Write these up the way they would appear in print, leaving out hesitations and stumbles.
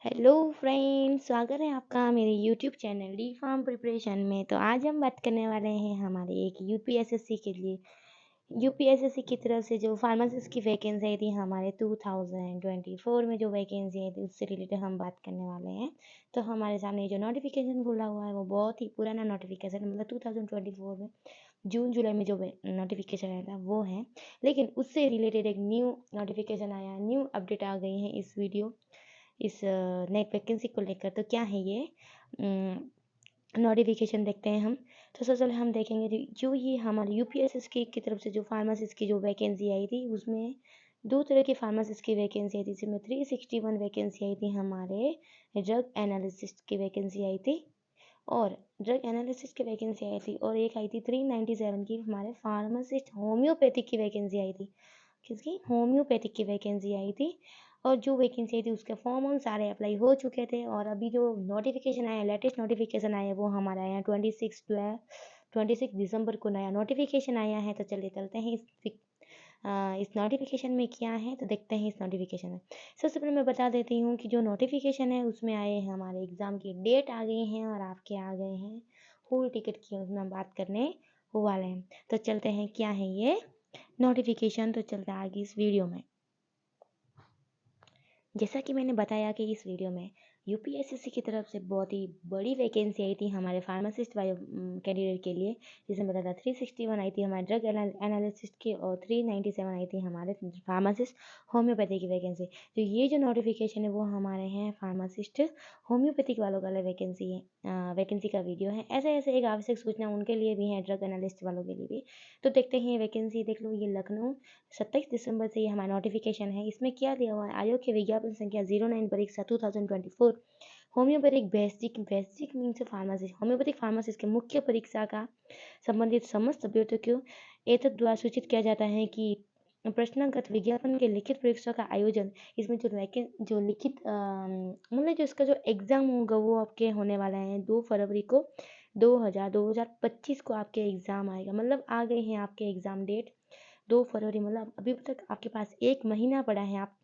Hello friends, स्वागत है आपका मेरे YouTube channel D pharm preparation में। तो आज हम बात करने वाले हैं हमारे एक यूपीएसएससी के लिए। यूपीएसएससी की तरफ से जो फार्मासिस्ट की वैकेंसी आई थी हमारे 2024 में, जो वैकेंसी आई थी उससे रिलेटेड हम बात करने वाले हैं। तो हमारे सामने जो नोटिफिकेशन खुला हुआ है वो बहुत ही पुराना नोटिफिकेशन, मतलब 2024 में जून जुलाई में जो नोटिफिकेशन आया था वो है। लेकिन उससे रिलेटेड एक न्यू नोटिफिकेशन आया, न्यू अपडेट आ गई है इस नई वैकेंसी को लेकर। तो क्या है ये नोटिफिकेशन, देखते हैं हम। तो सबसे पहले हम देखेंगे जो ये हमारे यूपीएसएससी की तरफ से जो फार्मासिस्ट की जो वैकेंसी आई थी उसमें दो तरह की फार्मासिस्ट की वैकेंसी आई थी, जिसमें 361 वैकेंसी आई थी हमारे ड्रग एनालिसिस्ट की वैकेंसी आई थी, और ड्रग एनालिसिस्ट की वैकेंसी आई थी, और एक आई थी 397 की हमारे फार्मासिस्ट होम्योपैथिक की वैकेंसी आई थी। किसकी? होम्योपैथिक की वैकेंसी आई थी। और जो वैकेंसी आई थी उसके फॉर्म हम सारे अप्लाई हो चुके थे, और अभी जो नोटिफिकेशन आया, लेटेस्ट नोटिफिकेशन आया, वो हमारा आया 26 दिसंबर को नया नोटिफिकेशन आया है। तो चलिए चलते हैं इस नोटिफिकेशन में क्या है, तो देखते हैं इस नोटिफिकेशन में। सबसे पहले मैं बता देती हूँ कि जो नोटिफिकेशन है उसमें आए हैं हमारे एग्ज़ाम की डेट आ गई हैं, और आपके आ गए हैं होल टिकट की, उसमें हम बात करने वाले हैं। तो चलते हैं क्या है ये नोटिफिकेशन। तो चलते हैं आगे इस वीडियो में। जैसा कि मैंने बताया कि इस वीडियो में यूपीएसएससी की तरफ से बहुत ही बड़ी वैकेंसी आई थी हमारे फार्मासिस्ट वाले कैंडिडेट के लिए, जिसमें बताया था 361 आई थी हमारे ड्रग एनालिसिस्ट की, और 397 आई थी हमारे फार्मासिस्ट होम्योपैथी की वैकेंसी। तो ये जो नोटिफिकेशन है वो हमारे हैं फार्मासिस्ट होम्योपैथिक वालों का वैकेंसी है, वैकेंसी का वीडियो है। ऐसे ऐसे एक आवश्यक सूचना उनके लिए भी है, ड्रग एनालिस्ट वालों के लिए भी। तो देखते हैं वैकेंसी, देख लो। ये लखनऊ 27 दिसंबर से ये हमारा नोटिफिकेशन है। इसमें क्या दिया हुआ है? आयोग के विज्ञापन संख्या 09 परीक्षा 2024 homeopathic basic means pharmacist, homeopathic pharmacist के मुख्य परीक्षा का संबंधित समस्त अभ्यर्थियों को एतद द्वारा सूचित किया जाता है कि प्रश्नागत विज्ञापन के लिखित परीक्षा का आयोजन, इसमें जो लिखित मतलब जो इसका जो एग्ज़ाम होगा वो आपके होने वाला है 2 फरवरी को 2025 को आपके एग्ज़ाम आएगा। मतलब आ गए हैं आपके एग्ज़ाम डेट 2 फरवरी, मतलब अभी तक आपके पास 1 महीना पड़ा है। आप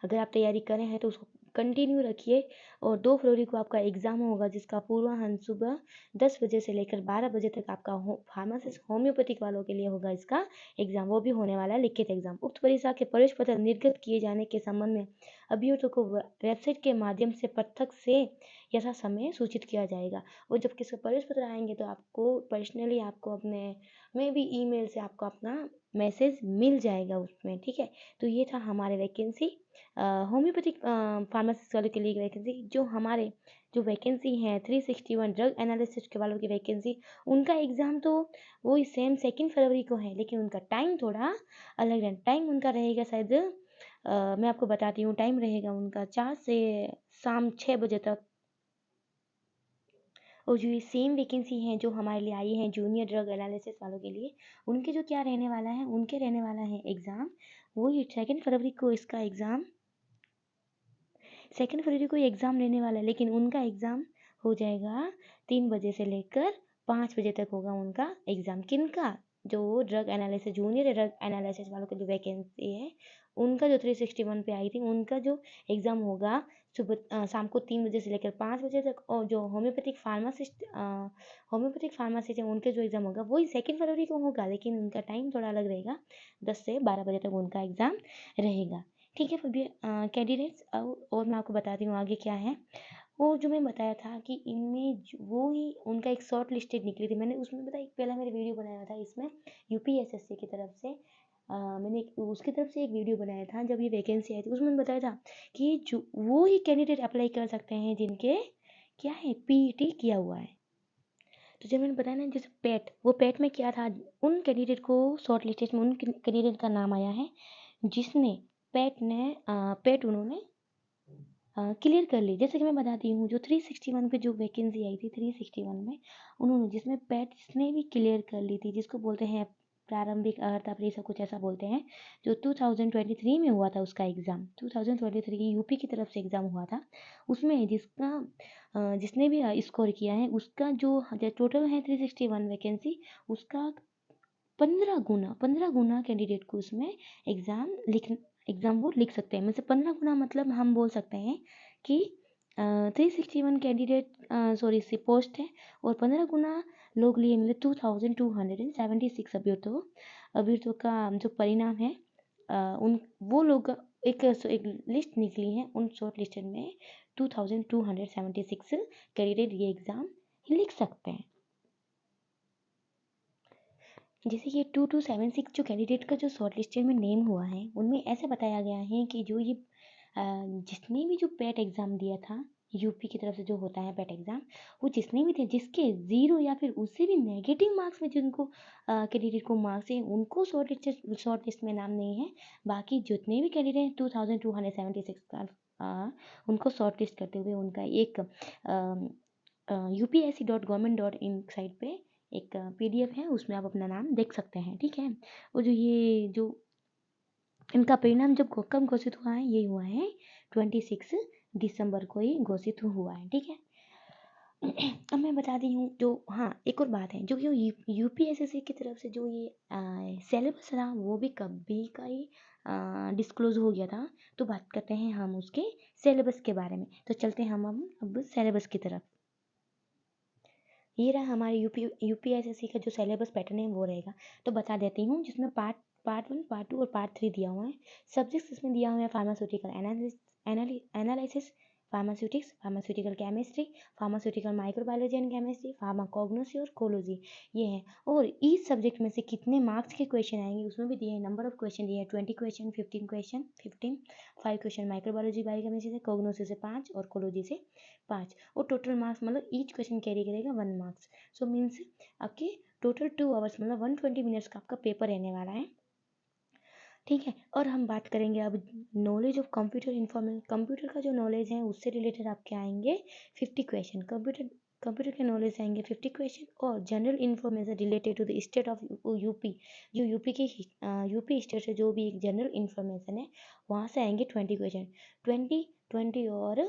अगर आप तैयारी कर रहे हैं तो उसको कंटिन्यू रखिए। और 2 फरवरी को आपका एग्ज़ाम होगा, जिसका पूर्वाह्न सुबह 10 बजे से लेकर 12 बजे तक आपका फार्मासिस्ट होम्योपैथिक वालों के लिए होगा इसका एग्ज़ाम। वो भी होने वाला है लिखित एग्ज़ाम। उक्त परीक्षा के प्रवेश पत्र निर्गत किए जाने के संबंध में अभ्यर्थियों को वेबसाइट के माध्यम से पृथक से यथा समय सूचित किया जाएगा। और जब किसके प्रवेश पत्र आएंगे तो आपको पर्सनली आपको अपने में भी ईमेल से आपको अपना मैसेज मिल जाएगा उसमें, ठीक है। तो ये था हमारे वैकेंसी होम्योपैथिक फार्मासिस्ट वालों के लिए वैकेंसी। जो वैकेंसी है 361 ड्रग एनालिसिस्ट के वालों की वैकेंसी, उनका एग्ज़ाम तो वही सेम 2 फरवरी को है, लेकिन उनका टाइम थोड़ा अलग है। टाइम उनका रहेगा शायद मैं आपको बताती हूँ। टाइम रहेगा उनका 4 से शाम 6 बजे तक। और जो ये सेम वैकेंसी हैं जो हमारे लिए आई हैं जूनियर ड्रग एनालिसिस वालों के लिए, उनके जो क्या रहने वाला है, उनके रहने वाला है एग्ज़ाम वही 2 फरवरी को इसका एग्ज़ाम 2 फरवरी को एग्ज़ाम लेने वाला है। लेकिन उनका एग्ज़ाम हो जाएगा 3 बजे से लेकर 5 बजे तक होगा उनका एग्ज़ाम। किनका? जो drug analysis junior drug analysis वालों की जो वैकेंसी है, उनका जो 361 पे आई थी, उनका जो एग्ज़ाम होगा शाम को 3 बजे से लेकर 5 बजे तक। और जो होम्योपैथिक फार्मासिस्ट है उनके जो एग्ज़ाम होगा वही 2 फरवरी को होगा, लेकिन उनका टाइम थोड़ा अलग रहेगा। 10 से 12 बजे तक उनका एग्ज़ाम रहेगा, ठीक है। फिर कैंडिडेट्स, और मैं आपको बताती हूँ आगे क्या है। वो जो मैं बताया था कि इनमें वो ही उनका एक शॉर्ट लिस्टेड निकली थी, मैंने उसमें बताया पहला मैंने वीडियो बनाया था इसमें यूपीएसएससी की तरफ से। मैंने उसकी तरफ से एक वीडियो बनाया था जब ये वैकेंसी आई थी। उसमें मैंने बताया था कि जो वो ही कैंडिडेट अप्लाई कर सकते हैं जिनके क्या है पीईटी किया हुआ है। तो जब मैंने बताया ना, जैसे पेट, वो पेट में क्या था, उन कैंडिडेट को शॉर्ट लिस्टेड में उन कैंडिडेट का नाम आया है जिसने पेट उन्होंने क्लियर कर ली। जैसे कि मैं बताती हूँ, जो 361 पे जो वैकेंसी आई थी 361 में, उन्होंने जिसमें पैट्स ने भी क्लियर कर ली थी, जिसको बोलते हैं प्रारंभिक अर्हता परीक्षा, कुछ ऐसा बोलते हैं, जो 2023 में हुआ था उसका एग्ज़ाम। 2023 यूपी की तरफ से एग्ज़ाम हुआ था। उसमें जिसने भी स्कोर किया है उसका जो टोटल है 361 वैकेंसी, उसका 15 गुना कैंडिडेट को उसमें एग्ज़ाम वो लिख सकते हैं। में से 15 गुना मतलब हम बोल सकते हैं कि 361 कैंडिडेट सी पोस्ट है और 15 गुना लोग लिए मिले 2276 अभ्यर्थियों का जो परिणाम है उन वो लोग एक लिस्ट निकली है, उन शॉर्ट लिस्टेड में 2276 कैंडिडेट ये एग्ज़ाम लिख सकते हैं। जैसे ये 2276 जो कैंडिडेट का जो शॉर्ट लिस्टेड में नेम हुआ है, उनमें ऐसा बताया गया है कि जो ये जिसने भी जो पेट एग्ज़ाम दिया था, यूपी की तरफ से जो होता है पेट एग्ज़ाम, वो जिसने भी थे जिसके 0 या फिर उससे भी नेगेटिव मार्क्स में जिनको कैंडिडेट को मार्क्स हैं, उनको शॉर्ट लिस्ट में नाम नहीं है। बाकी जितने भी कैंडिडेट 2276 का उनको शॉर्ट लिस्ट करते हुए उनका एक upsc.government.in साइट पे एक PDF है, उसमें आप अपना नाम देख सकते हैं, ठीक है। और जो इनका परिणाम जब कब घोषित हुआ है, ये हुआ है 26 दिसंबर को ही घोषित हुआ है, ठीक है। अब मैं बता दी हूँ जो, हाँ एक और बात है, जो यूपीएसएससी की तरफ से जो ये सिलेबस था वो भी कभी का ही डिस्क्लोज हो गया था। तो बात करते हैं हम उसके सिलेबस के बारे में। तो चलते हैं हम अब सिलेबस की तरफ। ये रहा हमारे यूपीएसएससी का जो सिलेबस पैटर्न है वो रहेगा। तो बता देती हूँ, जिसमें पार्ट 1, पार्ट 2 और पार्ट 3 दिया हुआ है। सब्जेक्ट्स इसमें दिया हुआ है pharmaceutical analysis, pharmaceutical chemistry, pharmaceutical microbiology and chemistry, pharmacognosy और कोलॉजी, ये है। और इस सब्जेक्ट में से कितने मार्क्स के क्वेश्चन आएंगे उसमें भी दिए हैं, नंबर ऑफ क्वेश्चन दिए हैं 20 क्वेश्चन, 15 5 क्वेश्चन माइक्रोबायोलॉजी बायोकेमिस्ट्री से, कोग्नोसी से 5 और कोलॉजी से 5। और टोटल मार्क्स मतलब ईच क्वेश्चन कैरी करेगा 1 मार्क्स। सो मीन्स आपके टोटल 2 आवर्स मतलब 120 मिनट्स का आपका पेपर रहने वाला है, ठीक है। और हम बात करेंगे अब नॉलेज ऑफ कंप्यूटर का जो नॉलेज है उससे रिलेटेड आपके आएंगे 50 क्वेश्चन। कंप्यूटर के नॉलेज से आएंगे 50 क्वेश्चन। और general information related to the state of UP, जो यूपी स्टेट से जो भी एक जनरल इन्फॉर्मेशन है वहाँ से आएंगे 20 क्वेश्चन। 20 और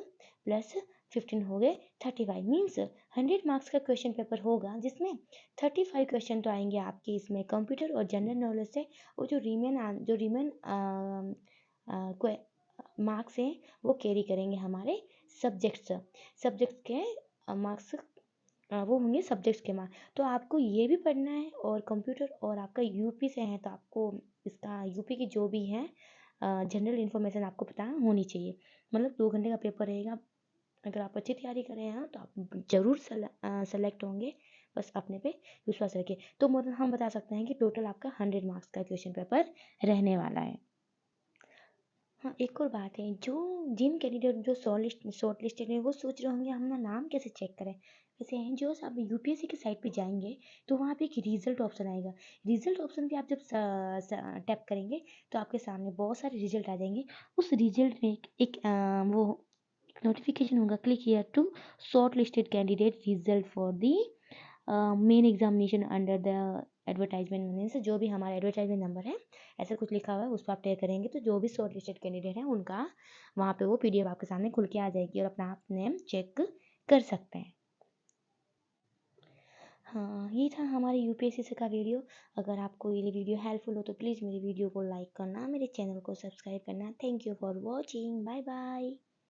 प्लस 15 हो गए 35, मीन्स 100 मार्क्स का क्वेश्चन पेपर होगा, जिसमें 35 क्वेश्चन तो आएंगे आपके इसमें कंप्यूटर और जनरल नॉलेज से। और जो रीमेन मार्क्स हैं वो कैरी करेंगे हमारे सब्जेक्ट्स के मार्क्स, वो होंगे सब्जेक्ट्स के मार्क्स। तो आपको ये भी पढ़ना है, और कंप्यूटर और आपका यूपी से है तो आपको इसका यूपी की जो भी है जनरल इन्फॉर्मेशन आपको पता होनी चाहिए। मतलब 2 घंटे का पेपर रहेगा। अगर आप अच्छी तैयारी कर रहे हैं तो आप ज़रूर सेलेक्ट होंगे, बस अपने पे विश्वास रखिए। तो मतलब हम बता सकते हैं कि टोटल आपका 100 मार्क्स का क्वेश्चन पेपर रहने वाला है। हाँ एक और बात है, जिन कैंडिडेट जो शॉर्ट लिस्टेड है वो सोच रहे होंगे हम नाम कैसे चेक करें। वैसे हैं, जो आप यूपीएससी की साइट पे जाएंगे तो वहाँ पे एक रिजल्ट ऑप्शन आएगा। रिजल्ट ऑप्शन पे आप जब टैप करेंगे तो आपके सामने बहुत सारे रिजल्ट आ जाएंगे। उस रिजल्ट में वो नोटिफिकेशन होगा, click here to short listed candidate result for the main examination under the advertisement, means जो भी हमारा एडवर्टाइजमेंट नंबर है ऐसा कुछ लिखा हुआ है उस पर आप टैप करेंगे तो जो भी शॉर्ट लिस्टेड कैंडिडेट हैं उनका वहाँ पे वो PDF आपके सामने खुल के आ जाएगी और अपना आप नेम चेक कर सकते हैं। हाँ ये था हमारे यूपीएससी का वीडियो। अगर आपको ये वीडियो हेल्पफुल हो तो प्लीज़ मेरी वीडियो को लाइक करना, मेरे चैनल को सब्सक्राइब करना। Thank you for watching, bye bye.